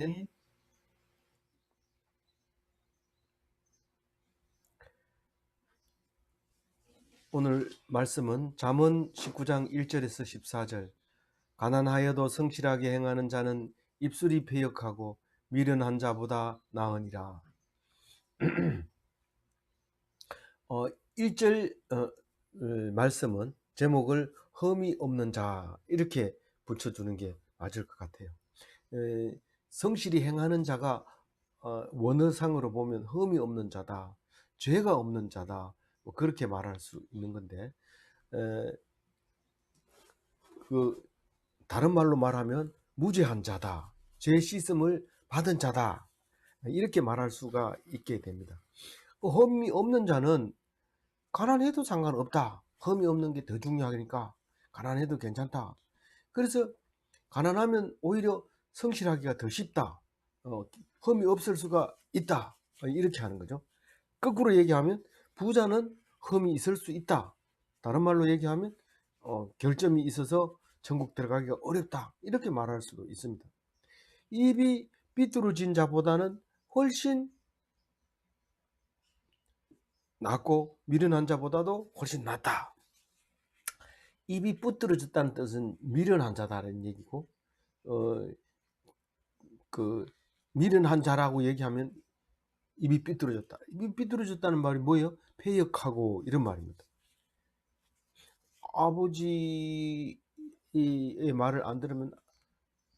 네. 오늘 말씀은 잠언 19장 1절에서 14절. 가난하여도 성실하게 행하는 자는 입술이 패역하고 미련한 자보다 나으니라. 1절 말씀은 제목을 흠이 없는 자 이렇게 붙여주는 게 맞을 것 같아요. 성실히 행하는 자가 원어상으로 보면 흠이 없는 자다, 죄가 없는 자다, 뭐 그렇게 말할 수 있는 건데, 그 다른 말로 말하면 무죄한 자다, 죄 씻음을 받은 자다, 이렇게 말할 수가 있게 됩니다. 흠이 없는 자는 가난해도 상관없다, 흠이 없는 게 더 중요하니까 가난해도 괜찮다. 그래서 가난하면 오히려 성실하기가 더 쉽다, 흠이 없을 수가 있다, 이렇게 하는 거죠. 거꾸로 얘기하면 부자는 흠이 있을 수 있다, 다른 말로 얘기하면 결점이 있어서 천국 들어가기가 어렵다, 이렇게 말할 수도 있습니다. 입이 삐뚤어진 자보다는 훨씬 낫고 미련한 자보다도 훨씬 낫다. 입이 삐뚤어졌다는 뜻은 미련한 자다는 얘기고, 미련한 자라고 얘기하면 입이 삐뚤어졌다. 입이 삐뚤어졌다는 말이 뭐예요? 패역하고, 이런 말입니다. 아버지의 말을 안 들으면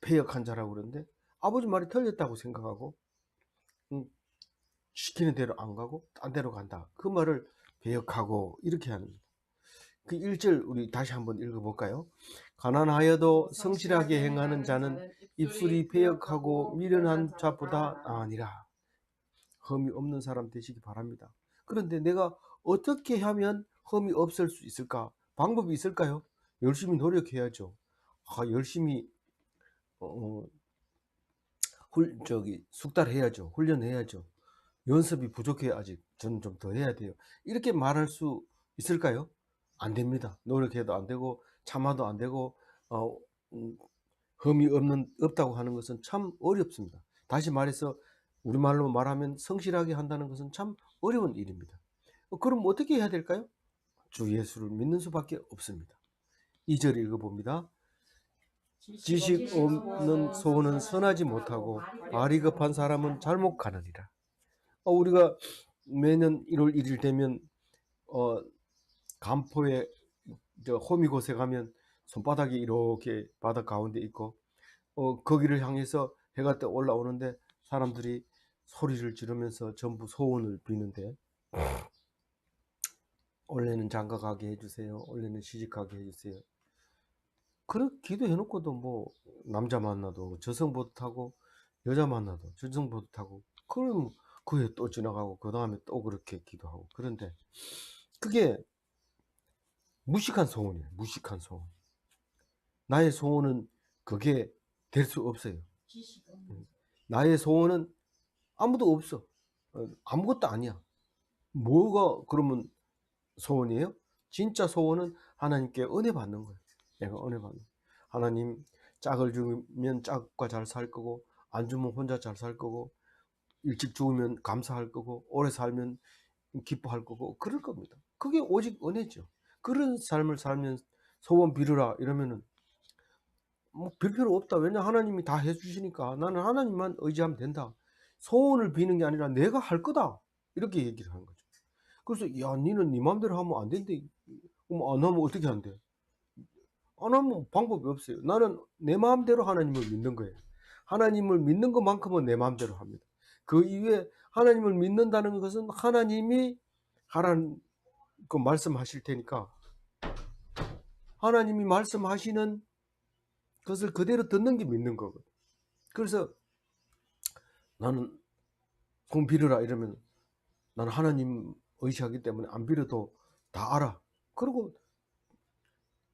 패역한 자라고 그러는데, 아버지 말이 틀렸다고 생각하고 시키는 대로 안 가고 딴 데로 간다, 그 말을 배역하고 이렇게 하는 겁니다. 그 1절 우리 다시 한번 읽어볼까요? 가난하여도 성실하게 행하는 자는 입술이 배역하고 미련한 자보다 나으니라. 흠이 없는 사람 되시기 바랍니다. 그런데 내가 어떻게 하면 흠이 없을 수 있을까? 방법이 있을까요? 열심히 노력해야죠. 열심히 숙달해야죠. 훈련해야죠. 연습이 부족해, 아직 저는 좀 더 해야 돼요, 이렇게 말할 수 있을까요? 안 됩니다. 노력해도 안 되고 참아도 안 되고, 흠이 없다고 하는 것은 참 어렵습니다. 다시 말해서 우리말로 말하면 성실하게 한다는 것은 참 어려운 일입니다. 그럼 어떻게 해야 될까요? 주 예수를 믿는 수밖에 없습니다. 2절 읽어봅니다. 지식 없는 소원은 선하지 못하고 말이 급한 사람은 잘못 가느니라. 우리가 매년 1월 1일 되면 간포에 호미곶에 가면 손바닥이 이렇게 바닥 가운데 있고, 거기를 향해서 해가 떠 올라오는데 사람들이 소리를 지르면서 전부 소원을 비는데, 올해는 장가가게 해주세요, 올해는 시집가게 해주세요. 그렇게 기도해놓고도 뭐 남자 만나도 저승보도 타고 여자 만나도 저승보도 타고, 그럼 그 해 또 지나가고 그 다음에 또 그렇게 기도하고. 그런데 그게 무식한 소원이에요. 무식한 소원. 나의 소원은 그게 될 수 없어요. 나의 소원은 아무도 없어. 아무것도 아니야. 뭐가 그러면 소원이에요? 진짜 소원은 하나님께 은혜 받는 거예요. 내가 은혜 받는 거예요. 하나님, 짝을 주면 짝과 잘 살 거고, 안 주면 혼자 잘 살 거고, 일찍 죽으면 감사할 거고, 오래 살면 기뻐할 거고, 그럴 겁니다. 그게 오직 은혜죠. 그런 삶을 살면 소원 빌으라 이러면은 뭐 빌 필요 없다. 왜냐, 하나님이 다 해주시니까 나는 하나님만 의지하면 된다. 소원을 비는 게 아니라 내가 할 거다, 이렇게 얘기를 하는 거죠. 그래서 야, 니는 네 마음대로 하면 안 된대. 그럼 안 하면 어떻게 한대? 안 하면 방법이 없어요. 나는 내 마음대로 하나님을 믿는 거예요. 하나님을 믿는 것만큼은 내 마음대로 합니다. 그 이후에 하나님을 믿는다는 것은 하나님이 하라는 그 말씀하실 테니까, 하나님이 말씀하시는 것을 그대로 듣는 게 믿는 거거든. 그래서 나는 공 빌으라 이러면 나는 하나님 의식하기 때문에 안 빌어도 다 알아. 그리고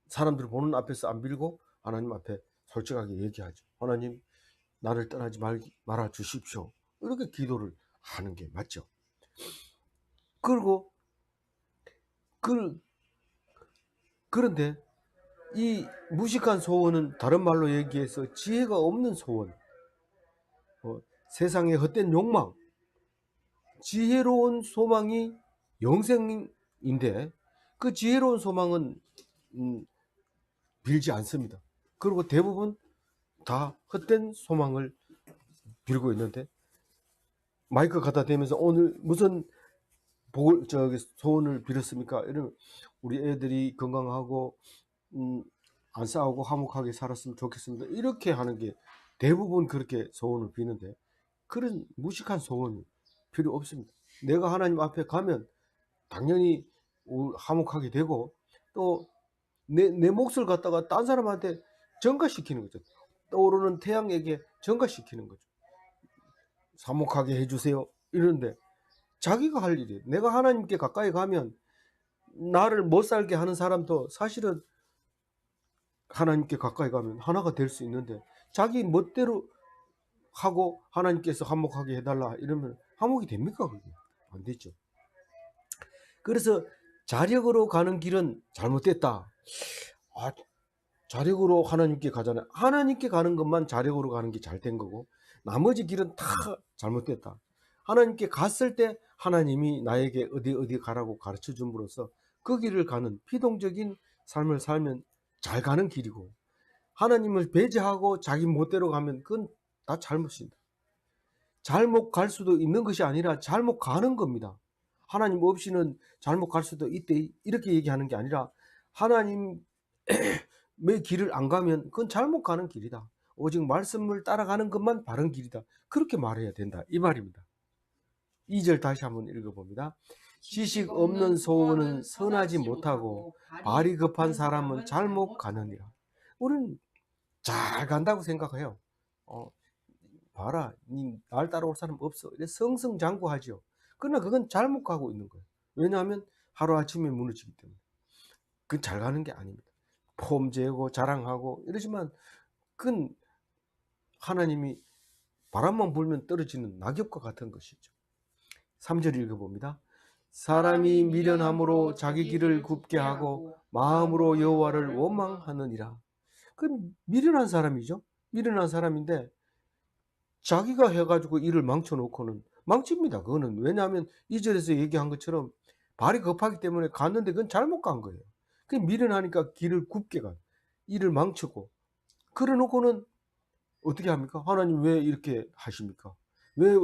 사람들 보는 앞에서 안 빌고 하나님 앞에 솔직하게 얘기하죠. 하나님, 나를 떠나지 말아 주십시오. 이렇게 기도를 하는 게 맞죠. 그리고 그런데 이 무식한 소원은 다른 말로 얘기해서 지혜가 없는 소원, 세상의 헛된 욕망, 지혜로운 소망이 영생인데 그 지혜로운 소망은 빌지 않습니다. 그리고 대부분 다 헛된 소망을 빌고 있는데, 마이크 갖다 대면서 오늘 무슨 소원을 빌었습니까? 이러면 우리 애들이 건강하고 안 싸우고 화목하게 살았으면 좋겠습니다. 이렇게 하는 게 대부분 그렇게 소원을 비는데, 그런 무식한 소원이 필요 없습니다. 내가 하나님 앞에 가면 당연히 화목하게 되고, 또 내 몫을 갖다가 딴 사람한테 전가시키는 거죠. 떠오르는 태양에게 전가시키는 거죠. 화목하게 해주세요 이러는데, 자기가 할 일이에요. 내가 하나님께 가까이 가면 나를 못 살게 하는 사람도 사실은 하나님께 가까이 가면 하나가 될 수 있는데, 자기 멋대로 하고 하나님께서 화목하게 해달라 이러면 화목이 됩니까? 그게 안 되죠. 그래서 자력으로 가는 길은 잘못됐다. 자력으로 하나님께 가잖아요. 하나님께 가는 것만 자력으로 가는 게 잘 된 거고, 나머지 길은 다 잘못됐다. 하나님께 갔을 때 하나님이 나에게 어디 가라고 가르쳐 줌으로써 그 길을 가는 피동적인 삶을 살면 잘 가는 길이고, 하나님을 배제하고 자기 멋대로 가면 그건 다 잘못입니다. 잘못 갈 수도 있는 것이 아니라 잘못 가는 겁니다. 하나님 없이는 잘못 갈 수도 있대 이렇게 얘기하는 게 아니라, 하나님의 길을 안 가면 그건 잘못 가는 길이다. 오직 말씀을 따라가는 것만 바른 길이다. 그렇게 말해야 된다 이 말입니다. 2절 다시 한번 읽어봅니다. 지식 없는 소원은 선하지 못하고 발이 급한 사람은 잘못 가느니라. 우리는 잘 간다고 생각해요. 봐라, 날 따라올 사람 없어. 이래 성승장구하죠. 그러나 그건 잘못 가고 있는 거예요. 왜냐하면 하루아침에 무너지기 때문에. 그건 잘 가는 게 아닙니다. 폼재고 자랑하고 이러지만 그건 하나님이 바람만 불면 떨어지는 낙엽과 같은 것이죠. 3절 읽어봅니다. 사람이 미련함으로 자기 길을 굽게 하고 마음으로 여호와를 원망하느니라. 그 미련한 사람이죠. 미련한 사람인데 자기가 해가지고 일을 망쳐놓고는 망칩니다. 그거는 왜냐하면 2절에서 얘기한 것처럼 발이 급하기 때문에 갔는데 그건 잘못 간 거예요. 그 미련하니까 길을 굽게 가, 일을 망치고, 그래놓고는 어떻게 합니까? 하나님 왜 이렇게 하십니까? 왜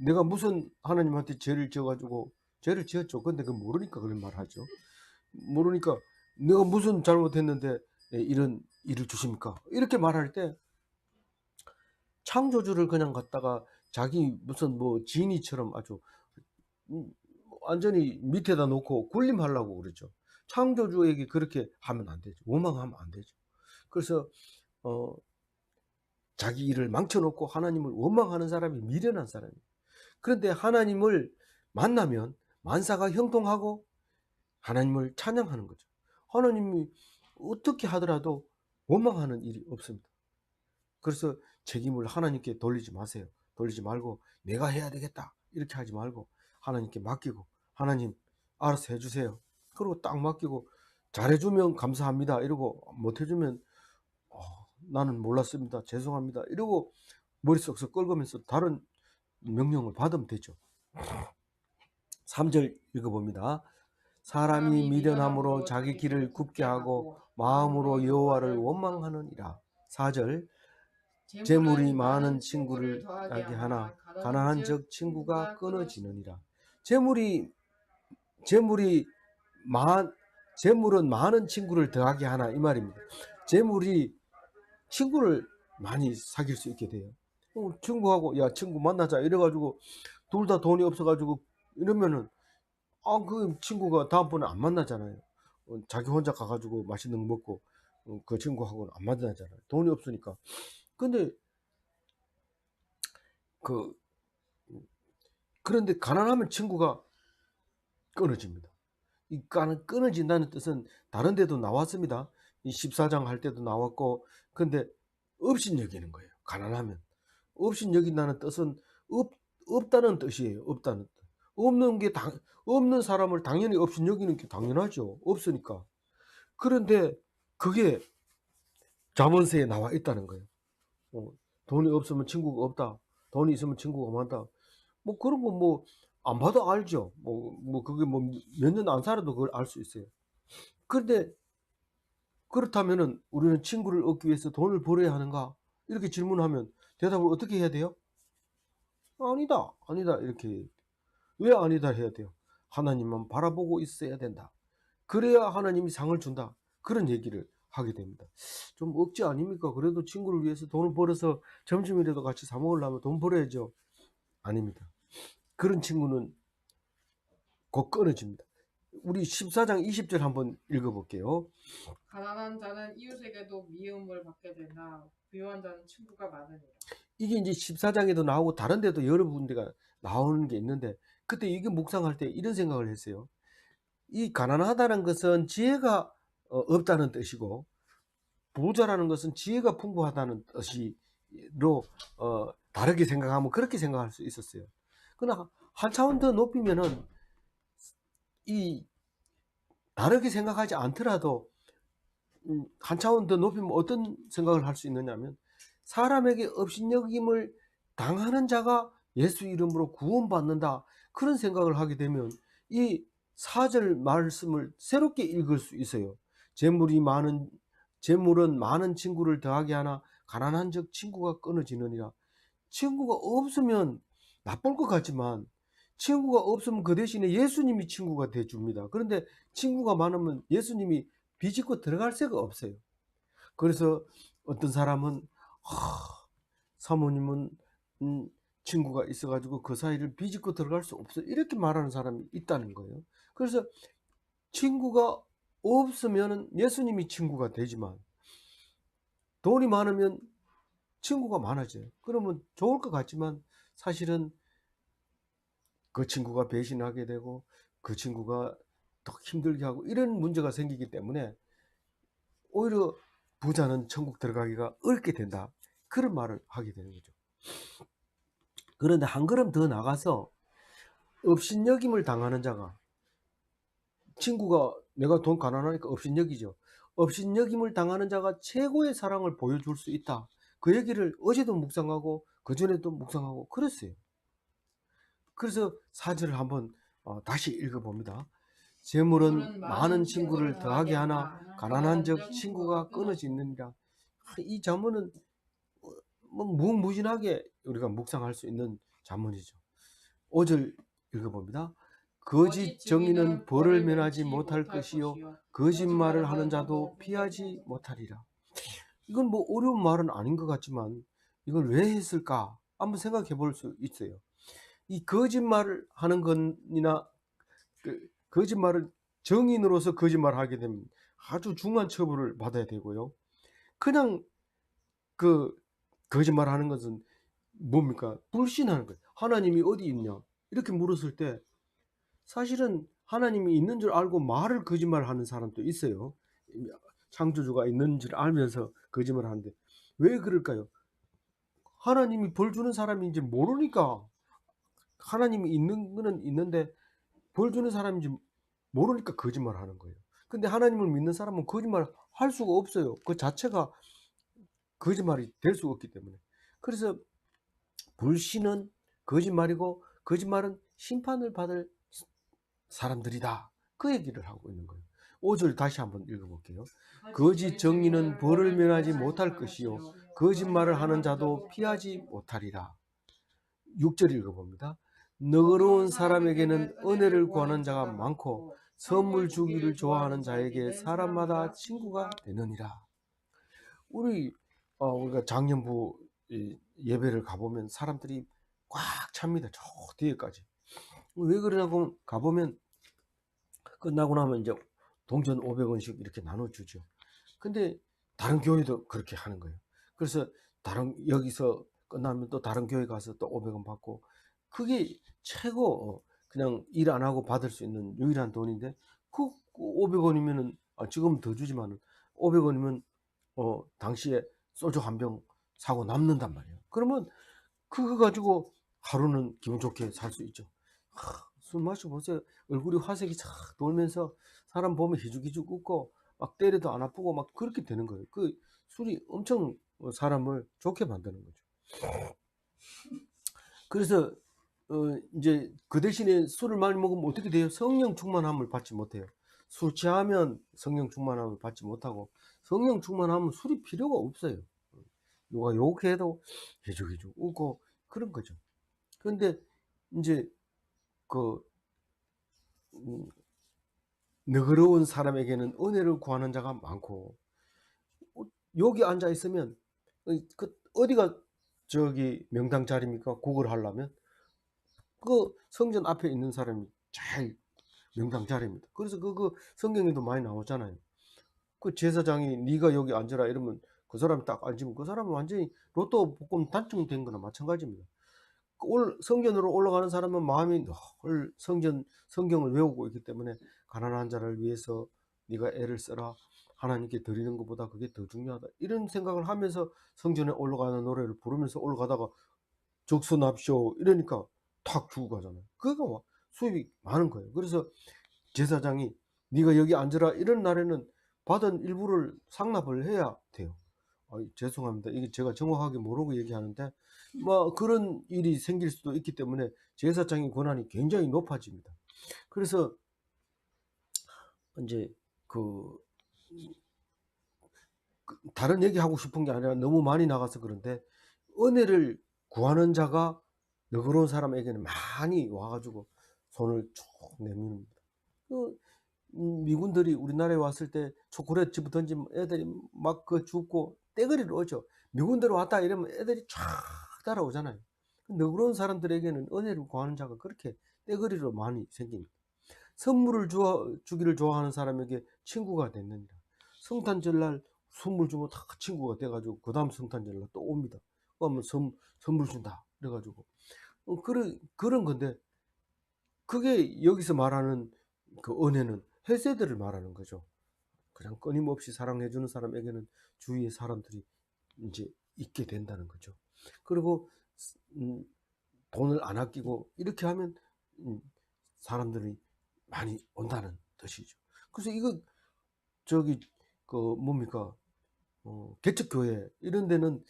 내가 무슨 하나님한테 죄를 지어가지고, 죄를 지었죠. 근데 그 모르니까 그런 말 하죠. 모르니까 내가 무슨 잘못했는데 이런 일을 주십니까? 이렇게 말할 때 창조주를 그냥 갖다가 자기 무슨 뭐 지니처럼 아주 완전히 밑에다 놓고 군림하려고 그러죠. 창조주에게 그렇게 하면 안 되죠. 원망하면 안 되죠. 그래서 자기 일을 망쳐놓고 하나님을 원망하는 사람이 미련한 사람이에요. 그런데 하나님을 만나면 만사가 형통하고 하나님을 찬양하는 거죠. 하나님이 어떻게 하더라도 원망하는 일이 없습니다. 그래서 책임을 하나님께 돌리지 마세요. 돌리지 말고 내가 해야 되겠다 이렇게 하지 말고 하나님께 맡기고, 하나님 알아서 해주세요. 그리고 딱 맡기고 잘해주면 감사합니다 이러고, 못해주면 나는 몰랐습니다 죄송합니다 이러고 머릿속에서 끌고면서 다른 명령을 받으면 되죠. 3절 읽어봅니다. 사람이 미련함으로 자기 길을 굽게 하고 마음으로 여호와를 원망하느니라. 4절 재물이 많은 친구를 더하게 하나 가난한 적 친구가 끊어지느니라. 재물은 많은 친구를 더하게 하나 이 말입니다. 재물이 친구를 많이 사귈 수 있게 돼요. 친구하고 야 친구 만나자 이래가지고 둘 다 돈이 없어가지고 이러면은 그 친구가 다음번에 안 만나잖아요. 자기 혼자 가가지고 맛있는 거 먹고 그 친구하고는 안 만나잖아요. 돈이 없으니까. 근데 그런데 가난하면 친구가 끊어집니다. 이 끊어진다는 뜻은 다른 데도 나왔습니다. 이 14장 할 때도 나왔고, 근데 업신여기는 거예요. 가난하면 업신여긴다는 뜻은 없다는 뜻이에요. 없다는 뜻. 없는 사람을 당연히 업신여기는 게 당연하죠. 없으니까. 그런데 그게 잠언서에 나와 있다는 거예요. 돈이 없으면 친구가 없다. 돈이 있으면 친구가 많다. 뭐 그런 거 뭐 안 봐도 알죠. 뭐 그게 뭐 몇 년 안 살아도 그걸 알 수 있어요. 그런데 그렇다면은 우리는 친구를 얻기 위해서 돈을 벌어야 하는가? 이렇게 질문하면 대답을 어떻게 해야 돼요? 아니다, 아니다 이렇게. 왜 아니다 해야 돼요? 하나님만 바라보고 있어야 된다. 그래야 하나님이 상을 준다. 그런 얘기를 하게 됩니다. 좀 억지 아닙니까? 그래도 친구를 위해서 돈을 벌어서 점심이라도 같이 사 먹으려면 돈 벌어야죠. 아닙니다. 그런 친구는 곧 끊어집니다. 우리 14장 20절 한번 읽어볼게요. 가난한 자는 이웃에게도 미움을 받게 된다. 부유한 자는 친구가 많으니라. 이게 이제 14장에도 나오고 다른 데도 여러 군데가 나오는 게 있는데, 그때 이게 묵상할 때 이런 생각을 했어요. 이 가난하다는 것은 지혜가 없다는 뜻이고, 부자라는 것은 지혜가 풍부하다는 뜻으로 다르게 생각하면 그렇게 생각할 수 있었어요. 그러나 한 차원 더 높이면은 이 다르게 생각하지 않더라도 한 차원 더 높이면 어떤 생각을 할 수 있느냐면, 사람에게 업신여김을 당하는 자가 예수 이름으로 구원받는다, 그런 생각을 하게 되면 이 4절 말씀을 새롭게 읽을 수 있어요. 재물은 많은 친구를 더하게 하나 가난한 적 친구가 끊어지느니라. 친구가 없으면 나쁠 것 같지만, 친구가 없으면 그 대신에 예수님이 친구가 돼 줍니다. 그런데 친구가 많으면 예수님이 비집고 들어갈 새가 없어요. 그래서 어떤 사람은 사모님은 친구가 있어가지고 그 사이를 비집고 들어갈 수 없어, 이렇게 말하는 사람이 있다는 거예요. 그래서 친구가 없으면 예수님이 친구가 되지만, 돈이 많으면 친구가 많아져요. 그러면 좋을 것 같지만 사실은 그 친구가 배신하게 되고 그 친구가 더 힘들게 하고 이런 문제가 생기기 때문에 오히려 부자는 천국 들어가기가 어렵게 된다, 그런 말을 하게 되는 거죠. 그런데 한 걸음 더 나가서 업신여김을 당하는 자가, 친구가 내가 돈 가난하니까 업신여기죠. 업신여김을 당하는 자가 최고의 사랑을 보여줄 수 있다. 그 얘기를 어제도 묵상하고 그전에도 묵상하고 그랬어요. 그래서 사절을 한번 다시 읽어봅니다. 재물은 많은 친구를 더하게 하나 가난한 적 친구가 끊어지느니라. 이 잠언은 뭐 무궁무진하게 우리가 묵상할 수 있는 잠언이죠. 5절 읽어봅니다. 거짓 정의는 벌을 면하지 못할 것이요 거짓말을 하는 자도 피하지 못하리라. 이건 뭐 어려운 말은 아닌 것 같지만 이걸 왜 했을까 한번 생각해 볼 수 있어요. 이 거짓말을 하는 건이나 거짓말을 정인으로서 거짓말하게 되면 아주 중한 처벌을 받아야 되고요. 그냥 그 거짓말하는 것은 뭡니까? 불신하는 거예요. 하나님이 어디 있냐? 이렇게 물었을 때 사실은 하나님이 있는 줄 알고 말을 거짓말하는 사람도 있어요. 창조주가 있는 줄 알면서 거짓말하는데 왜 그럴까요? 하나님이 벌 주는 사람인지 모르니까. 하나님이 있는 거는 있는데 벌 주는 사람인지 모르니까 거짓말하는 거예요. 근데 하나님을 믿는 사람은 거짓말 할 수가 없어요. 그 자체가 거짓말이 될 수가 없기 때문에. 그래서 불신은 거짓말이고 거짓말은 심판을 받을 사람들이다, 그 얘기를 하고 있는 거예요. 5절 다시 한번 읽어볼게요. 거짓 정의는 벌을 면하지 못할 것이요 거짓말을 하는 자도 피하지 못하리라. 6절 읽어봅니다. 너그러운 사람에게는 은혜를 구하는 자가 많고 선물 주기를 좋아하는 자에게 사람마다 친구가 되느니라. 우리가 작년부 예배를 가보면 사람들이 꽉 찹니다. 저 뒤에까지. 왜 그러냐고 가보면 끝나고 나면 이제 동전 500원씩 이렇게 나눠주죠. 근데 다른 교회도 그렇게 하는 거예요. 그래서 여기서 끝나면 또 다른 교회 가서 또 500원 받고, 그게 최고 그냥 일 안 하고 받을 수 있는 유일한 돈인데, 그 500원이면은 지금 더 주지만은 500원이면 당시에 소주 한 병 사고 남는단 말이에요. 그러면 그거 가지고 하루는 기분 좋게 살 수 있죠. 술 마셔보세요. 얼굴이 화색이 싹 돌면서 사람 보면 희죽희죽 웃고 막 때려도 안 아프고 막 그렇게 되는 거예요. 그 술이 엄청 사람을 좋게 만드는 거죠. 그래서 이제 그 대신에 술을 많이 먹으면 어떻게 돼요? 성령 충만함을 받지 못해요. 술 취하면 성령 충만함을 받지 못하고, 성령 충만하면 술이 필요가 없어요. 누가 욕해도 해주고 웃고 그런 거죠. 그런데 이제 그 너그러운 사람에게는 은혜를 구하는 자가 많고, 여기 앉아 있으면 어디가 저기 명당 자리입니까? 국을 하려면 그 성전 앞에 있는 사람이 제일 명당 자리입니다. 그래서 그 성경에도 많이 나오잖아요. 그 제사장이 네가 여기 앉아라 이러면 그 사람이 딱 앉으면 그 사람은 완전히 로또 복권 당첨된 거나 마찬가지입니다. 성전으로 올라가는 사람은 마음이 늘 성경을 외우고 있기 때문에 가난한 자를 위해서 네가 애를 써라, 하나님께 드리는 것보다 그게 더 중요하다, 이런 생각을 하면서 성전에 올라가는 노래를 부르면서 올라가다가 적수납쇼 이러니까 탁 주고 가잖아요. 그거 수입이 많은 거예요. 그래서 제사장이 네가 여기 앉으라 이런 날에는 받은 일부를 상납을 해야 돼요. 죄송합니다. 이게 제가 정확하게 모르고 얘기하는데 뭐 그런 일이 생길 수도 있기 때문에 제사장의 권한이 굉장히 높아집니다. 그래서 이제 다른 얘기하고 싶은 게 아니라 너무 많이 나가서 그런데, 은혜를 구하는 자가 너그러운 사람에게는 많이 와가지고 손을 쭉 내밉니다. 미군들이 우리나라에 왔을 때 초콜릿 집어 던지면 애들이 막 그 죽고 떼거리로 오죠. 미군들 왔다 이러면 애들이 쫙 따라오잖아요. 너그러운 사람들에게는 은혜를 구하는 자가 그렇게 떼거리로 많이 생깁니다. 선물을 주기를 좋아하는 사람에게 친구가 됐느니라. 성탄절날 선물 주면 다 친구가 돼가지고 그 다음 성탄절날 또 옵니다. 그러면 선물 준다 그래가지고 그런 건데, 그게 여기서 말하는 그 은혜는 헬세들을 말하는 거죠. 그냥 끊임없이 사랑해주는 사람에게는 주위의 사람들이 이제 있게 된다는 거죠. 그리고 돈을 안 아끼고 이렇게 하면 사람들이 많이 온다는 뜻이죠. 그래서 이거 저기 그 뭡니까 개척교회 이런 데는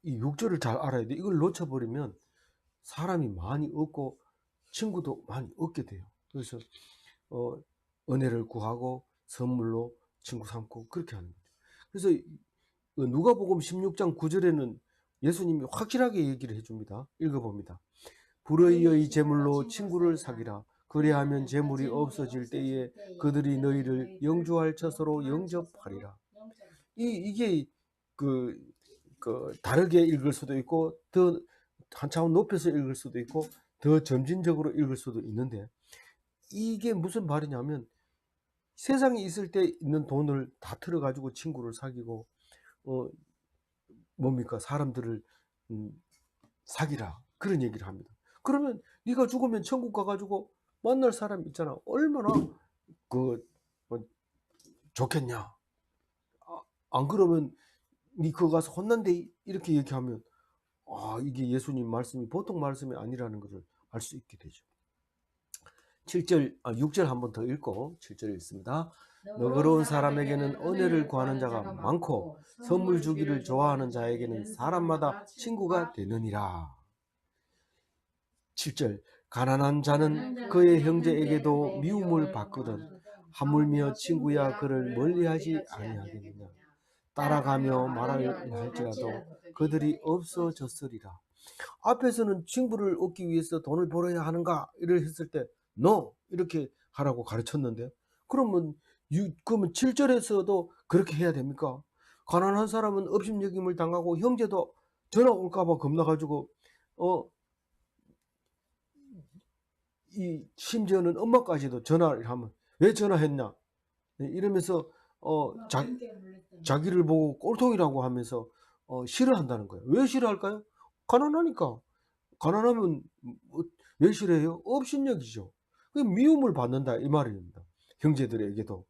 이 6절을 잘 알아야 돼. 이걸 놓쳐버리면 사람이 많이 얻고 친구도 많이 얻게 돼요. 그래서 은혜를 구하고 선물로 친구 삼고 그렇게 하는 거죠. 그래서 누가복음 16장 9절에는 예수님이 확실하게 얘기를 해줍니다. 읽어봅니다. 불의의 제물로 친구를 사귀라. 그리하면 재물이 없어질 때에 그들이 너희를 영주할 처소로 영접하리라. 이게 다르게 읽을 수도 있고 더 한 차원 높여서 읽을 수도 있고 더 점진적으로 읽을 수도 있는데, 이게 무슨 말이냐면 세상에 있을 때 있는 돈을 다 틀어가지고 친구를 사귀고 뭡니까 사람들을 사귀라 그런 얘기를 합니다. 그러면 네가 죽으면 천국 가가지고 만날 사람 있잖아. 얼마나 좋겠냐. 안 그러면 네 그거 가서 혼난대 이렇게 얘기하면 이게 예수님 말씀이 보통 말씀이 아니라는 것을 알 수 있게 되죠. 6절 한 번 더 읽고 7절 읽습니다. 너그러운 사람에게는 은혜를 구하는 자가 많고 선물 주기를 좋아하는 자에게는 사람마다 친구가 되느니라. 7절 가난한 자는 그의 형제에게도 미움을 받거든 하물며 친구야 그를 멀리하지 아니하겠느냐. 따라가며 말을 할지라도 그들이 없어졌으리라. 앞에서는 친구를 얻기 위해서 돈을 벌어야 하는가 이를 했을 때 no 이렇게 하라고 가르쳤는데, 그러면 7절에서도 그렇게 해야 됩니까? 가난한 사람은 업신여김을 당하고 형제도 전화 올까봐 겁나가지고 심지어는 엄마까지도 전화를 하면 왜 전화했냐 이러면서 자기를 보고 꼴통이라고 하면서 싫어한다는 거예요. 왜 싫어할까요? 가난하니까. 가난하면 왜 싫어해요? 업신여기죠. 미움을 받는다 이 말입니다. 형제들에게도.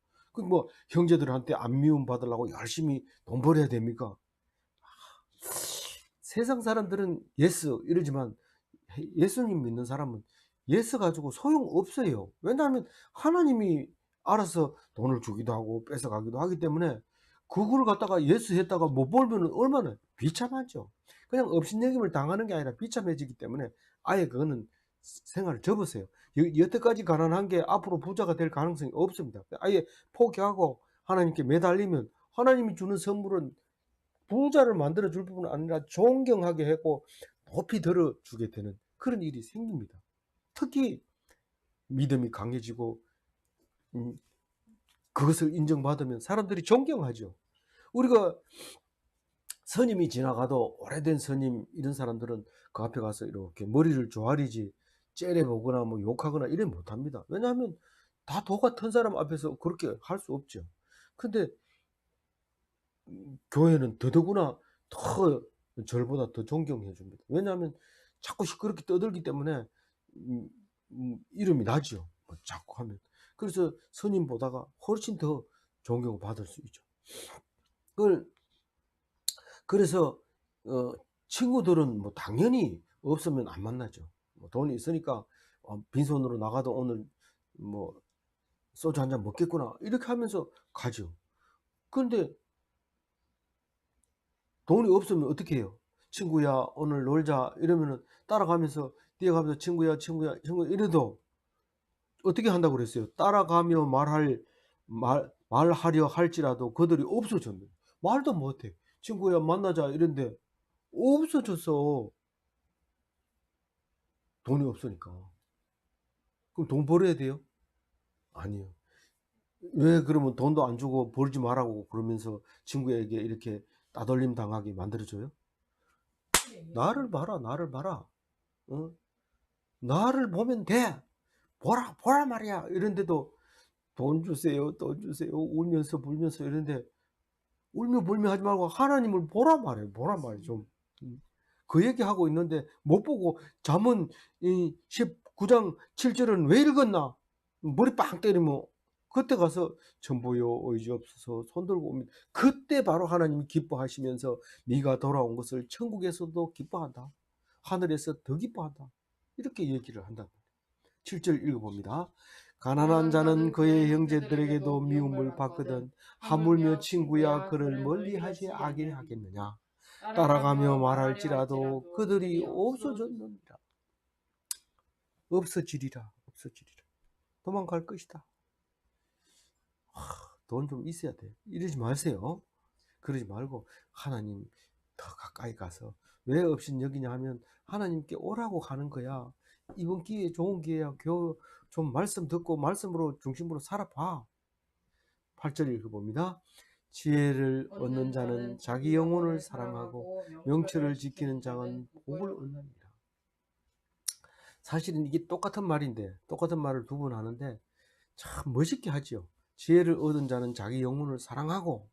형제들한테 안 미움 받으려고 열심히 돈 벌어야 됩니까? 세상 사람들은 예스 이러지만 예수님 믿는 사람은 예스 가지고 소용없어요. 왜냐하면 하나님이 알아서 돈을 주기도 하고 뺏어가기도 하기 때문에 그걸 갖다가 예스 했다가 못 벌면 얼마나 비참하죠. 그냥 업신여김을 당하는 게 아니라 비참해지기 때문에 아예 그거는 생활을 접으세요. 여태까지 가난한 게 앞으로 부자가 될 가능성이 없습니다. 아예 포기하고 하나님께 매달리면 하나님이 주는 선물은 부자를 만들어 줄 뿐 아니라 존경하게 하고 높이 들어주게 되는 그런 일이 생깁니다. 특히 믿음이 강해지고 그것을 인정받으면 사람들이 존경하죠. 우리가 스님이 지나가도 오래된 스님 이런 사람들은 그 앞에 가서 이렇게 머리를 조아리지 째려보거나 뭐 욕하거나 이래 못합니다. 왜냐하면 다 도 같은 사람 앞에서 그렇게 할 수 없죠. 근데 교회는 더더구나 더 절보다 더 존경해 줍니다. 왜냐하면 자꾸 시끄럽게 떠들기 때문에 이름이 나죠. 뭐 자꾸 하면. 그래서 스님 보다가 훨씬 더 존경을 받을 수 있죠. 그래서 친구들은 뭐 당연히 없으면 안 만나죠. 뭐 돈이 있으니까 빈손으로 나가도 오늘 뭐 소주 한잔 먹겠구나 이렇게 하면서 가죠. 그런데 돈이 없으면 어떻게 해요? 친구야 오늘 놀자 이러면은 따라가면서 뛰어가면서 친구야 이래도 어떻게 한다고 그랬어요? 따라가며 말하려 할지라도 그들이 없어졌네. 말도 못해. 친구야 만나자 이런데 없어졌어. 돈이 없으니까. 그럼 돈 벌어야 돼요? 아니요. 왜 그러면 돈도 안 주고 벌지 말라고 그러면서 친구에게 이렇게 따돌림 당하게 만들어줘요? 나를 봐라, 나를 봐라. 어? 나를 보면 돼. 보라 말이야. 이런데도 돈 주세요, 돈 주세요. 울면서 불면서 이런데 울며 불며 하지 말고 하나님을 보라 말이에요. 보라 말이에요. 좀. 그 얘기하고 있는데 못 보고 잠언 19장 7절은 왜 읽었나? 머리 빵 때리면 그때 가서 전부여 의지 없어서 손 들고 옵니다. 그때 바로 하나님이 기뻐하시면서 네가 돌아온 것을 천국에서도 기뻐한다. 하늘에서 더 기뻐한다. 이렇게 얘기를 한다. 7절 읽어봅니다. 가난한 자는 그의 형제들에게도 미움을 받거든 하물며 친구야 그를 멀리하지 아게 하겠느냐. 따라가며 말할지라도 그들이 없어졌느니라. 없어지리라. 도망갈 것이다. 돈 좀 있어야 돼. 이러지 마세요. 그러지 말고 하나님 더 가까이 가서 왜 없인 여기냐 하면 하나님께 오라고 하는 거야. 이번 기회에 좋은 기회야. 좀 말씀 듣고 말씀으로 중심으로 살아봐. 8절 읽어봅니다. 지혜를 얻는 자는 자기 영혼을 사랑하고 명철을 지키는 자는 복을 얻느니라. 사실은 이게 똑같은 말인데 똑같은 말을 두 번 하는데 참 멋있게 하지요. 지혜를 얻은 자는 자기 영혼을 사랑하고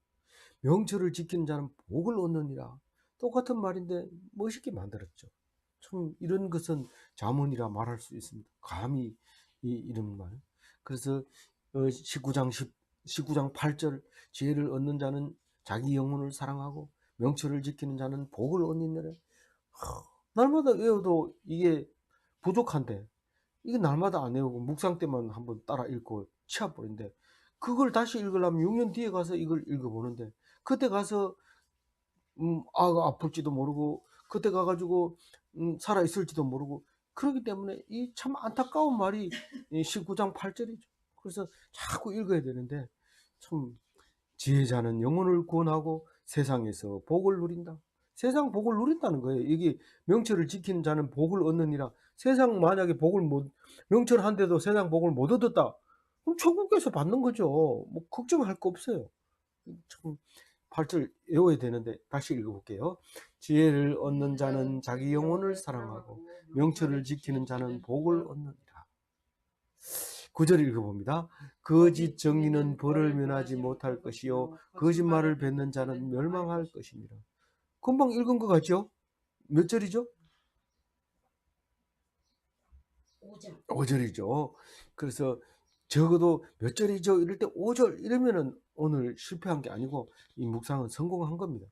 명철을 지키는 자는 복을 얻느니라. 똑같은 말인데 멋있게 만들었죠. 참 이런 것은 자문이라 말할 수 있습니다. 감히 이런 말. 그래서 19장 8절 지혜를 얻는 자는 자기 영혼을 사랑하고 명철을 지키는 자는 복을 얻느니라. 날마다 외워도 이게 부족한데 이게 날마다 안 외우고 묵상 때만 한번 따라 읽고 치워버린데 그걸 다시 읽으려면 6년 뒤에 가서 이걸 읽어보는데 그때 가서 아플지도 모르고 그때 가가지고 살아있을지도 모르고 그렇기 때문에 이 참 안타까운 말이 19장 8절이죠. 그래서 자꾸 읽어야 되는데 참 지혜자는 영혼을 구원하고 세상에서 복을 누린다. 세상 복을 누린다는 거예요. 이게 명철을 지키는 자는 복을 얻느니라. 세상 만약에 명철한데도 세상 복을 못 얻었다. 그럼 천국에서 받는 거죠. 뭐 걱정할 거 없어요. 참 8절 외워야 되는데 다시 읽어볼게요. 지혜를 얻는 자는 자기 영혼을 사랑하고 명철을 지키는 자는 복을 얻느니라. 9절 읽어봅니다. 거짓 정의는 벌을 면하지 못할 것이요 거짓말을 뱉는 자는 멸망할 것이니라. 금방 읽은 것 같죠? 몇 절이죠? 5절이죠. 그래서 적어도 몇 절이죠? 이럴 때 5절 이러면은 오늘 실패한 게 아니고 이 묵상은 성공한 겁니다.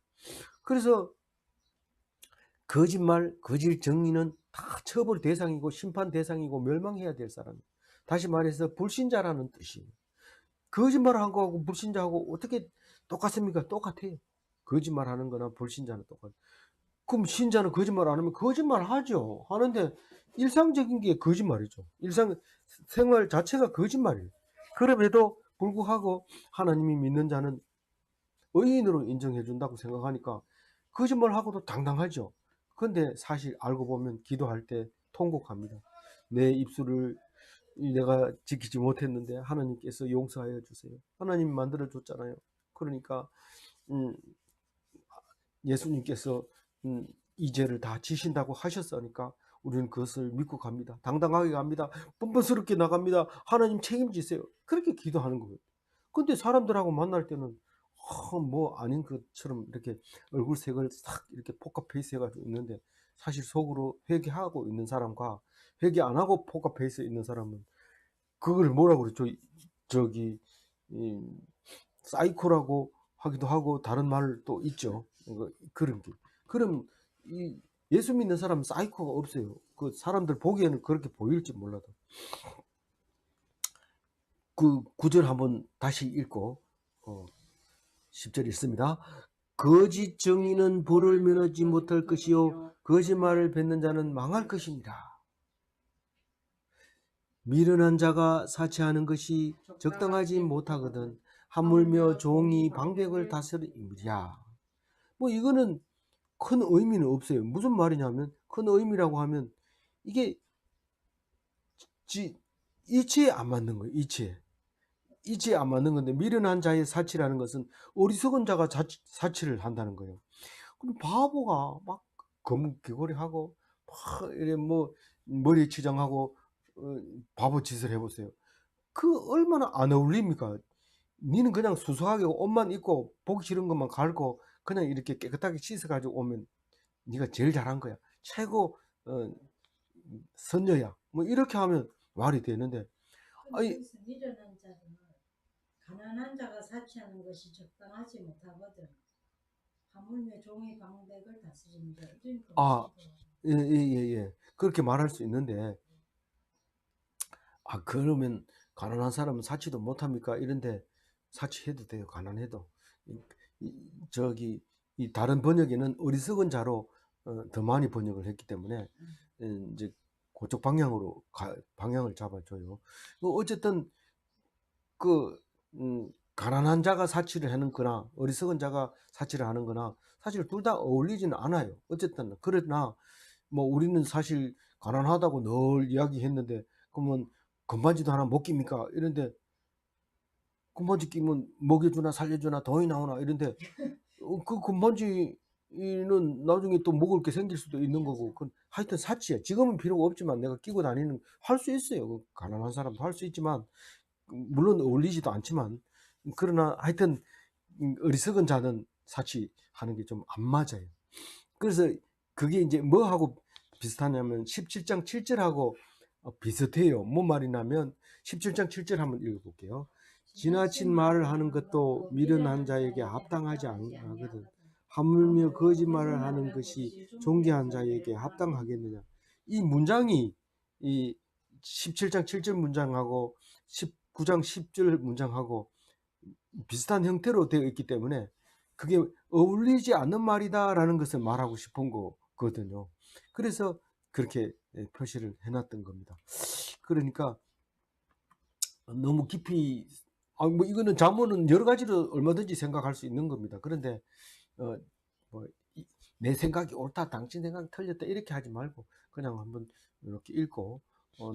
그래서 거짓말, 거짓 정의는 다 처벌 대상이고 심판 대상이고 멸망해야 될 사람. 다시 말해서 불신자라는 뜻이에요. 거짓말한 거하고 불신자하고 어떻게 똑같습니까? 똑같아요. 거짓말하는 거나 불신자는 똑같아요. 그럼 신자는 거짓말 안 하면 거짓말 하죠. 하는데 일상적인 게 거짓말이죠. 생활 자체가 거짓말이에요. 그럼에도 불구하고 하나님이 믿는 자는 의인으로 인정해 준다고 생각하니까 거짓말하고도 당당하죠. 근데 사실 알고 보면 기도할 때 통곡합니다. 내 입술을 내가 지키지 못했는데 하나님께서 용서하여 주세요. 하나님 만들어 줬잖아요. 그러니까 음, 예수님께서 이 죄를 다 지신다고 하셨으니까 우리는 그것을 믿고 갑니다. 당당하게 갑니다. 뻔뻔스럽게 나갑니다. 하나님 책임지세요. 그렇게 기도하는 거예요. 근데 사람들하고 만날 때는 뭐 아닌 것처럼 이렇게 얼굴색을 싹 이렇게 포커페이스 해가지고 있는데 사실 속으로 회개하고 있는 사람과 회개 안 하고 포커페이스 있는 사람은 그걸 뭐라고 그러죠? 저기 이 사이코라고 하기도 하고 다른 말 또 있죠. 그런 게. 그럼 이 예수 믿는 사람은 사이코가 없어요. 그 사람들 보기에는 그렇게 보일지 몰라도. 그 구절 한번 다시 읽고 10절 읽습니다. 거짓 정의는 벌을 면하지 못할 것이요 거짓말을 뱉는 자는 망할 것입니다. 미련한 자가 사치하는 것이 적당하지 못하거든 하물며 종이 방백을 다스리랴. 뭐 이거는 큰 의미는 없어요. 무슨 말이냐면 큰 의미라고 하면 이게 이치에 안 맞는 거예요. 이치에 안 맞는 건데 미련한 자의 사치라는 것은 어리석은 자가 사치를 한다는 거예요. 그럼 바보가 막 검은 귀걸이하고 막 이래 뭐 머리 치장하고 바보 짓을 해보세요. 그 얼마나 안 어울립니까? 니는 그냥 수수하게 옷만 입고 보기 싫은 것만 갈고 그냥 이렇게 깨끗하게 씻어가지고 오면 네가 제일 잘한 거야. 최고 선녀야. 뭐 이렇게 하면 말이 되는데 아니 여기서 미련한 자는 가난한 자가 사치하는 것이 적당하지 못하거든. 하물며 종의 방백을 다스리는 자. 아, 예. 그렇게 말할 수 있는데 그러면 가난한 사람은 사치도 못합니까? 이런데 사치해도 돼요. 가난해도. 저기 이 다른 번역에는 어리석은 자로 더 많이 번역을 했기 때문에 이제 그쪽 방향으로 방향을 잡아줘요. 어쨌든 그 가난한 자가 사치를 하는 거나 어리석은 자가 사치를 하는 거나 사실 둘 다 어울리지는 않아요. 어쨌든 그러나 뭐 우리는 사실 가난하다고 늘 이야기했는데 그러면 건반지도 하나 못 낍니까? 이런데 건반지 끼면 먹여주나 살려주나 돈이 나오나 이런데 그 건반지는 나중에 또 먹을 게 생길 수도 있는 거고 하여튼 사치야. 지금은 필요가 없지만 내가 끼고 다니는 할 수 있어요. 가난한 사람도 할 수 있지만 물론 어울리지도 않지만 그러나 하여튼 어리석은 자는 사치하는 게 좀 안 맞아요. 그래서 그게 이제 뭐하고 비슷하냐면 17장 7절하고 비슷해요. 뭔 말이냐면 17장 7절 한번 읽어볼게요. 지나친 말을 하는 것도 미련한 자에게 합당하지 않거든. 하물며 거짓말을 하는 것이 존귀한 자에게 합당하겠느냐. 이 문장이 이 17장 7절 문장하고 19장 10절 문장하고 비슷한 형태로 되어 있기 때문에 그게 어울리지 않는 말이다라는 것을 말하고 싶은 거거든요. 그래서 그렇게 표시를 해놨던 겁니다. 그러니까 너무 깊이 뭐 이거는 자문은 여러 가지로 얼마든지 생각할 수 있는 겁니다. 그런데 뭐 내 생각이 옳다, 당신 생각이 틀렸다 이렇게 하지 말고 그냥 한번 이렇게 읽고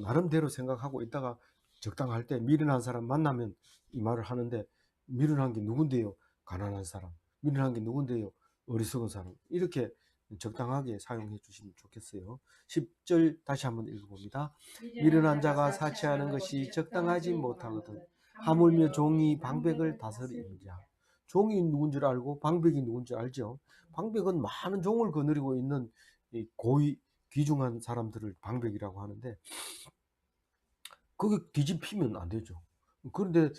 나름대로 생각하고 있다가 적당할 때 미련한 사람 만나면 이 말을 하는데 미련한 게 누군데요? 가난한 사람. 미련한 게 누군데요? 어리석은 사람. 이렇게 적당하게 사용해 주시면 좋겠어요. 10절 다시 한번 읽어봅니다. 미련한 자가 사치하는 것이 적당하지 못하거든 하물며 종이 방백을 다스리느냐. 종이 누군지 알고 방백이 누군지 알죠. 방백은 많은 종을 거느리고 있는 고위 귀중한 사람들을 방백이라고 하는데 그게 뒤집히면 안 되죠. 그런데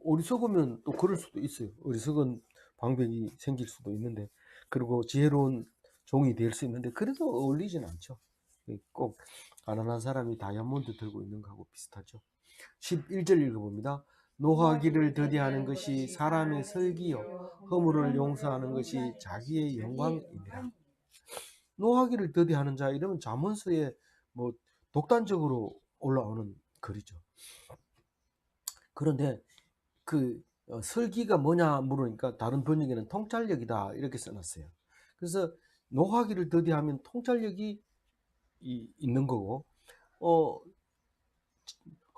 어리석으면 또 그럴 수도 있어요. 어리석은 방백이 생길 수도 있는데 그리고 지혜로운 종이 될 수 있는데 그래도 어울리진 않죠. 꼭 가난한 사람이 다이아몬드 들고 있는 거하고 비슷하죠. 11절 읽어봅니다. 노하기를 더디하는 것이 사람의 설기요 허물을 용서하는 것이 자기의 영광이니라. 노하기를 더디하는 자 이러면 잠언서에 뭐 독단적으로 올라오는 글이죠. 그런데 그 설기가 뭐냐 물으니까 다른 번역에는 통찰력이다 이렇게 써놨어요. 그래서 노하기를 더디하면 통찰력이 있는 거고,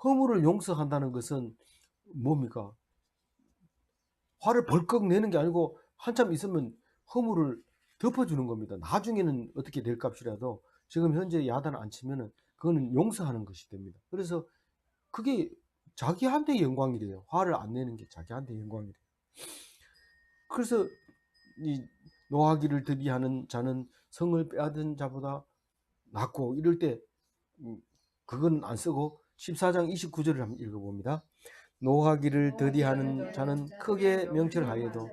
허물을 용서한다는 것은 뭡니까? 화를 벌컥 내는 게 아니고 한참 있으면 허물을 덮어주는 겁니다. 나중에는 어떻게 될 값이라도 지금 현재 야단 안 치면은 그거는 용서하는 것이 됩니다. 그래서 그게 자기한테 영광이래요. 화를 안 내는 게 자기한테 영광이래요. 그래서 이 노하기를 더디하는 자는 성을 빼앗은 자보다 낫고 이럴 때 그건 안 쓰고 14장 29절을 한번 읽어봅니다. 노하기를 더디하는 자는 크게 명철하여도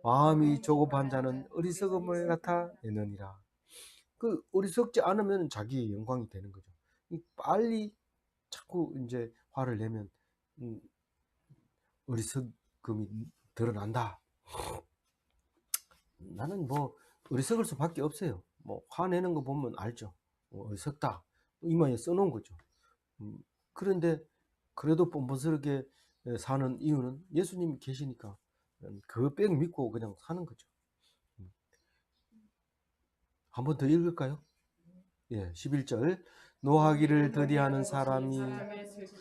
마음이 조급한 자는 어리석음을 나타내느니라. 그 어리석지 않으면 자기의 영광이 되는 거죠. 빨리 자꾸 이제 화를 내면 어리석음이 드러난다. 나는 뭐 어리석을 수밖에 없어요. 뭐 화내는 거 보면 알죠. 어리석다. 이마에 써놓은 거죠. 그런데 그래도 뻔뻔스럽게 사는 이유는 예수님이 계시니까 그 백 믿고 그냥 사는 거죠. 한 번 더 읽을까요? 예, 11절. 노하기를 더디하는 사람이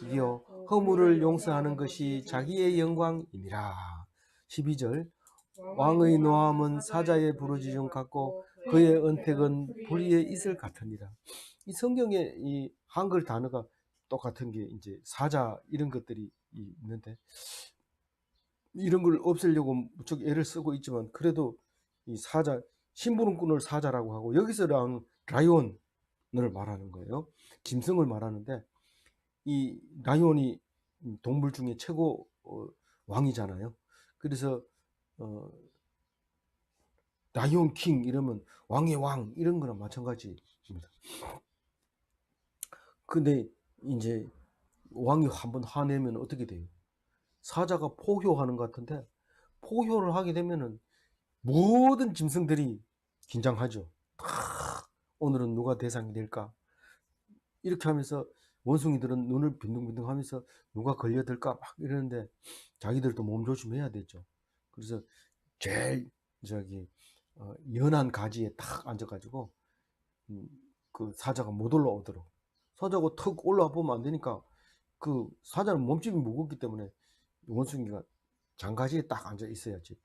이겨 허물을 용서하는 것이 자기의 영광이니라. 12절. 왕의 노함은 사자의 부르짖음 같고 그의 은택은 불의의 이슬 같으니라. 이 성경에 이 한글 단어가 똑같은 게 이제 사자 이런 것들이 있는데 이런 걸 없애려고 무척 애를 쓰고 있지만 그래도 이 사자 심부름꾼을 사자라고 하고 여기서랑 라이온을 말하는 거예요. 짐승을 말하는데 이 라이온이 동물 중에 최고 왕이잖아요. 그래서 라이온 킹 이러면 왕의 왕 이런 거랑 마찬가지입니다. 근데 이제 왕이 한번 화내면 어떻게 돼요? 사자가 포효하는 것 같은데 포효를 하게 되면은 모든 짐승들이 긴장하죠. 오늘은 누가 대상이 될까? 이렇게 하면서 원숭이들은 눈을 빈둥빈둥 하면서 누가 걸려들까 막 이러는데 자기들도 몸 조심해야 되죠. 그래서 제일 연한 가지에 딱 앉아가지고 그 사자가 못 올라오도록 사자가 턱 올라와 보면 안 되니까 그 사자는 몸집이 무겁기 때문에 원숭이가 장가지에 딱 앉아 있어야지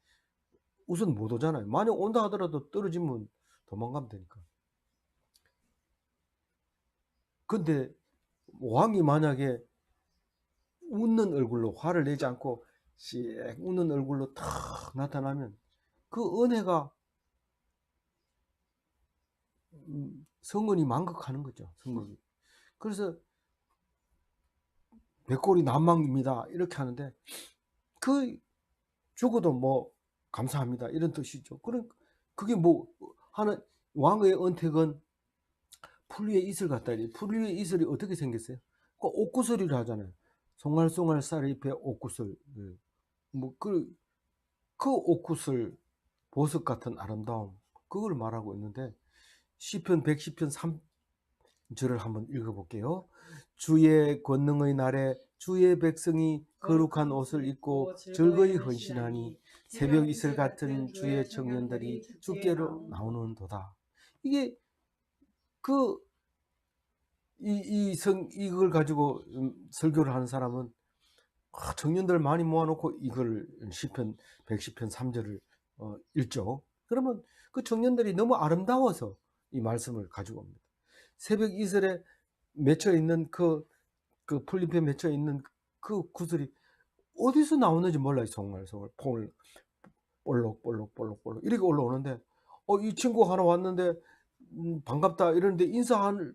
우선 못 오잖아요. 만약 온다 하더라도 떨어지면 도망가면 되니까. 근데 왕이 만약에 웃는 얼굴로 화를 내지 않고 씩 웃는 얼굴로 탁 나타나면 그 은혜가 성은이 만극하는 거죠. 성은이. 그래서 백골이 난망입니다 이렇게 하는데 그 죽어도 뭐 감사합니다 이런 뜻이죠. 그게 뭐 하는 왕의 은택은 풀 위에 이슬 같다. 풀 위에 이슬이 어떻게 생겼어요? 그 옥구슬이라 하잖아요. 송알송알 쌀잎에 옥구슬. 뭐그 옥구슬 보석 같은 아름다움 그걸 말하고 있는데 시편 110편 3절을 한번 읽어볼게요. 주의 권능의 날에 주의 백성이 거룩한 옷을 입고 즐거이 헌신하니 새벽 이슬 같은 주의 청년들이 주께로 나오는도다. 이게 이걸 가지고 설교를 하는 사람은 청년들 많이 모아놓고 이걸 시편 110편 3절을 읽죠. 그러면 그 청년들이 너무 아름다워서 이 말씀을 가지고 옵니다. 새벽 이슬에 맺혀 있는 그 풀잎에 맺혀 있는 그 구슬이 어디서 나오는지 몰라요. 송알송알 볼록볼록 이렇게 올라오는데 이 친구 하나 왔는데 반갑다 이러는데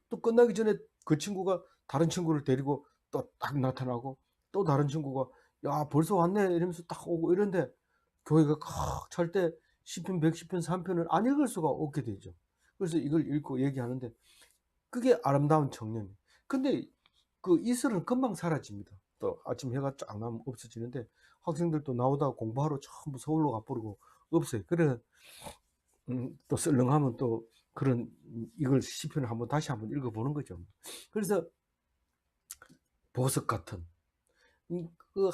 또 끝나기 전에 그 친구가 다른 친구를 데리고 또 딱 나타나고 또 다른 친구가 야 벌써 왔네 이러면서 딱 오고 이런데 교회가 칵 찰 때 시편 110편 3편을 안 읽을 수가 없게 되죠. 그래서 이걸 읽고 얘기하는데 그게 아름다운 청년. 근데 그 이슬은 금방 사라집니다. 또 아침 해가 쫙 나면 없어지는데 학생들도 나오다가 공부하러 전부 서울로 가버리고 없어요. 그래 또 썰렁하면 또 그런 이걸 시편을 한번 다시 한번 읽어보는 거죠. 그래서 보석 같은 그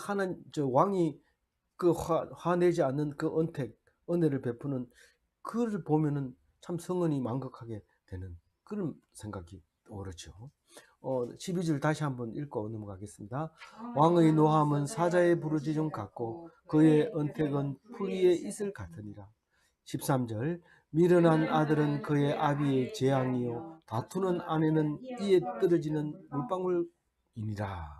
저 왕이 그 화내지 않는 그 언택 은혜를 베푸는 그를 보면은 참 성은이 만극하게 되는 그런 생각이 오르죠. 12절 다시 한번 읽고 넘어가겠습니다. 왕의 노함은 사자의 부르짖음 같고 그의 언택은 풀이의 이슬 같으니라. 13절 미련한 아들은 그의 아비의 재앙이요 다투는 아내는 이에 떨어지는 물방울이니라.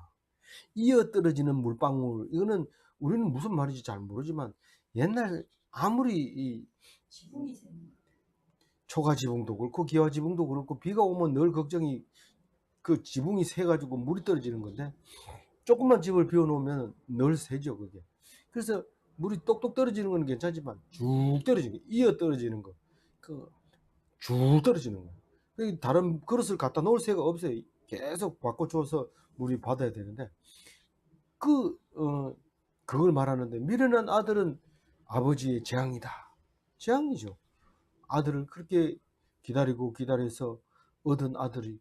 이어 떨어지는 물방울 이거는 우리는 무슨 말인지 잘 모르지만 옛날 아무리 이 지붕이 생긴 초가 지붕도 그렇고 기와 지붕도 그렇고 비가 오면 늘 걱정이 그 지붕이 새가지고 물이 떨어지는 건데 조금만 집을 비워놓으면 늘 새죠 그게. 그래서 물이 똑똑 떨어지는 건 괜찮지만 쭉 떨어지는 거 이어 떨어지는 거 그 쭉 떨어지는 거 다른 그릇을 갖다 놓을 새가 없어요. 계속 바꿔줘서 물이 받아야 되는데 그걸 말하는데 미련한 아들은 아버지의 재앙이다. 재앙이죠. 아들을 그렇게 기다리고 기다려서 얻은 아들이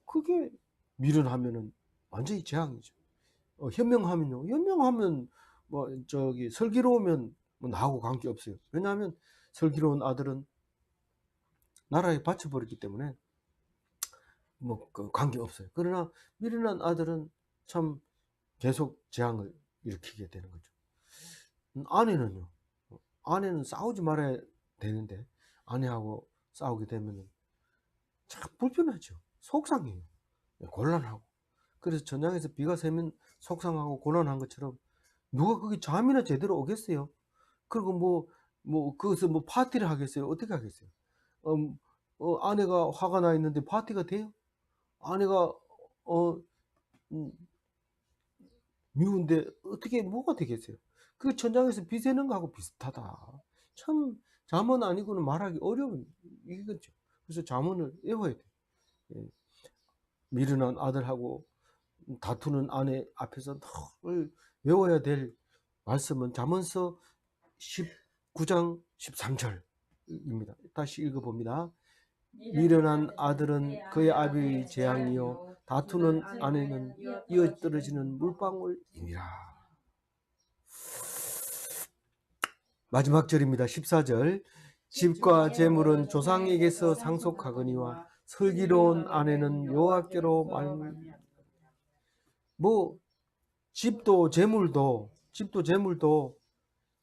그게 미련하면은 완전히 재앙이죠. 현명하면요. 현명하면 뭐 저기 슬기로우면 뭐 나하고 관계 없어요. 왜냐하면 슬기로운 아들은 나라에 바쳐버렸기 때문에 뭐 그 관계 없어요. 그러나 미련한 아들은 참 계속 재앙을 일으키게 되는 거죠. 아내는요. 아내는 싸우지 말아야 되는데 아내하고 싸우게 되면 참 불편하죠. 속상해요. 곤란하고. 그래서 전장에서 비가 새면 속상하고 곤란한 것처럼 누가 거기 잠이나 제대로 오겠어요? 그리고 그것을 파티를 하겠어요? 어떻게 하겠어요? 아내가 화가 나 있는데 파티가 돼요? 아내가 음, 미운데 어떻게 뭐가 되겠어요? 그 전장에서 비 새는 거하고 비슷하다. 참 잠언 아니고는 말하기 어려운 이거죠. 그래서 잠언을 외워야 돼. 예. 미련한 아들하고 다투는 아내 앞에서 늘 외워야 될 말씀은 잠언서 19장 13절입니다. 다시 읽어봅니다. 미련한 아들은 그의 아비의 재앙이요 다투는 아내는 이어 떨어지는 물방울이니라. 마지막 절입니다. 14절 집과 재물은 조상에게서 상속하거니와 슬기로운 아내는 여호와께로 말미암아. 뭐 집도 재물도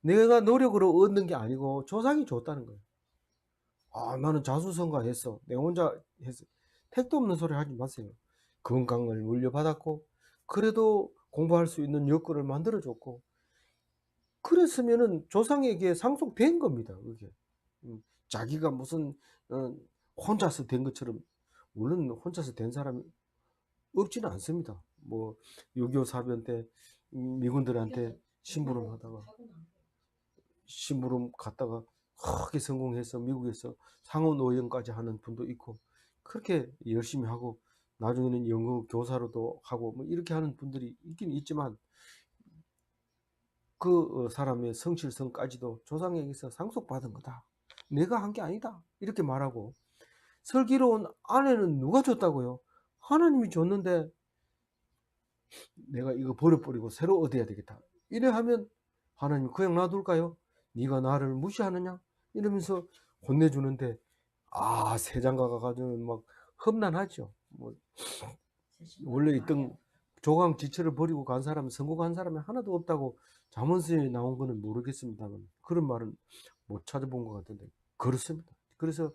내가 노력으로 얻는 게 아니고 조상이 줬다는 거예요. 나는 자수성가했어. 내가 혼자 했어. 택도 없는 소리 하지 마세요. 건강을 물려받았고 그래도 공부할 수 있는 여건을 만들어줬고 그랬으면은 조상에게 상속된 겁니다. 그게 자기가 무슨 혼자서 된 것처럼 물론 혼자서 된 사람이 없지는 않습니다. 뭐 6.25 사변 때 미군들한테 심부름 하다가 심부름 갔다가 크게 성공해서 미국에서 상원의원까지 하는 분도 있고 그렇게 열심히 하고 나중에는 영어 교사로도 하고 뭐 이렇게 하는 분들이 있긴 있지만 그 사람의 성실성까지도 조상에게서 상속받은 거다. 내가 한 게 아니다. 이렇게 말하고 슬기로운 아내는 누가 줬다고요? 하나님이 줬는데 내가 이거 버려버리고 새로 얻어야 되겠다. 이래 하면 하나님 그냥 놔둘까요? 네가 나를 무시하느냐? 이러면서 혼내주는데 세장가가 가지고는 막 험난하죠. 뭐 원래 있던 조강 지체를 버리고 간 사람은 성공한 사람이 하나도 없다고 잠언서에 나온 거는 모르겠습니다만 그런 말은 못 찾아본 것 같은데 그렇습니다. 그래서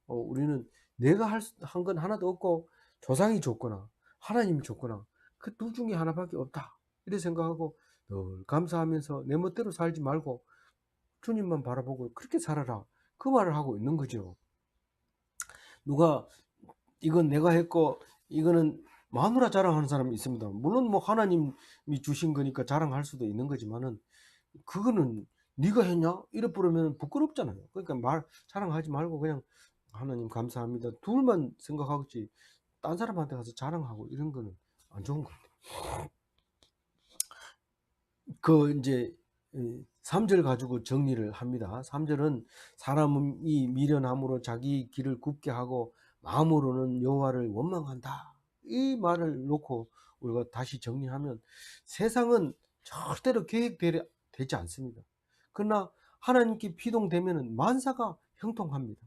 우리는 내가 한 건 하나도 없고 조상이 줬거나 하나님이 줬거나 그 둘 중에 하나밖에 없다 이렇게 생각하고 늘 감사하면서 내 멋대로 살지 말고 주님만 바라보고 그렇게 살아라 그 말을 하고 있는 거죠. 누가 이건 내가 했고 이거는 마누라 자랑하는 사람이 있습니다. 물론 뭐 하나님이 주신 거니까 자랑할 수도 있는 거지만은 그거는 네가 했냐? 이래 부르면 부끄럽잖아요. 그러니까 자랑하지 말고 그냥 하나님 감사합니다. 둘만 생각하겠지. 딴 사람한테 가서 자랑하고 이런 거는 안 좋은 것 같아요. 이제 3절 가지고 정리를 합니다. 3절은 사람이 미련함으로 자기 길을 굽게 하고 마음으로는 여호와를 원망한다. 이 말을 놓고 우리가 다시 정리하면 세상은 절대로 계획되지 않습니다. 그러나 하나님께 피동되면 만사가 형통합니다.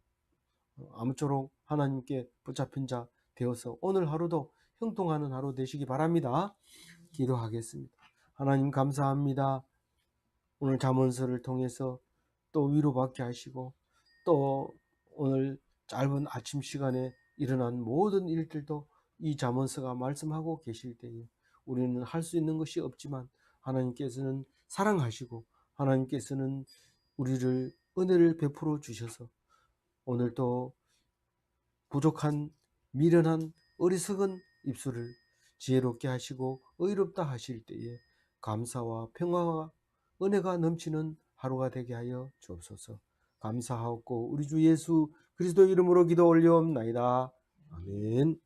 아무쪼록 하나님께 붙잡힌 자 되어서 오늘 하루도 형통하는 하루 되시기 바랍니다. 기도하겠습니다. 하나님 감사합니다. 오늘 잠언서를 통해서 또 위로받게 하시고 또 오늘 짧은 아침 시간에 일어난 모든 일들도 이 잠언서가 말씀하고 계실 때에 우리는 할 수 있는 것이 없지만 하나님께서는 사랑하시고 하나님께서는 우리를 은혜를 베풀어 주셔서 오늘도 부족한 미련한 어리석은 입술을 지혜롭게 하시고 의롭다 하실 때에 감사와 평화와 은혜가 넘치는 하루가 되게 하여 주옵소서. 감사하옵고 우리 주 예수 그리스도 이름으로 기도 올려옵나이다. 아멘.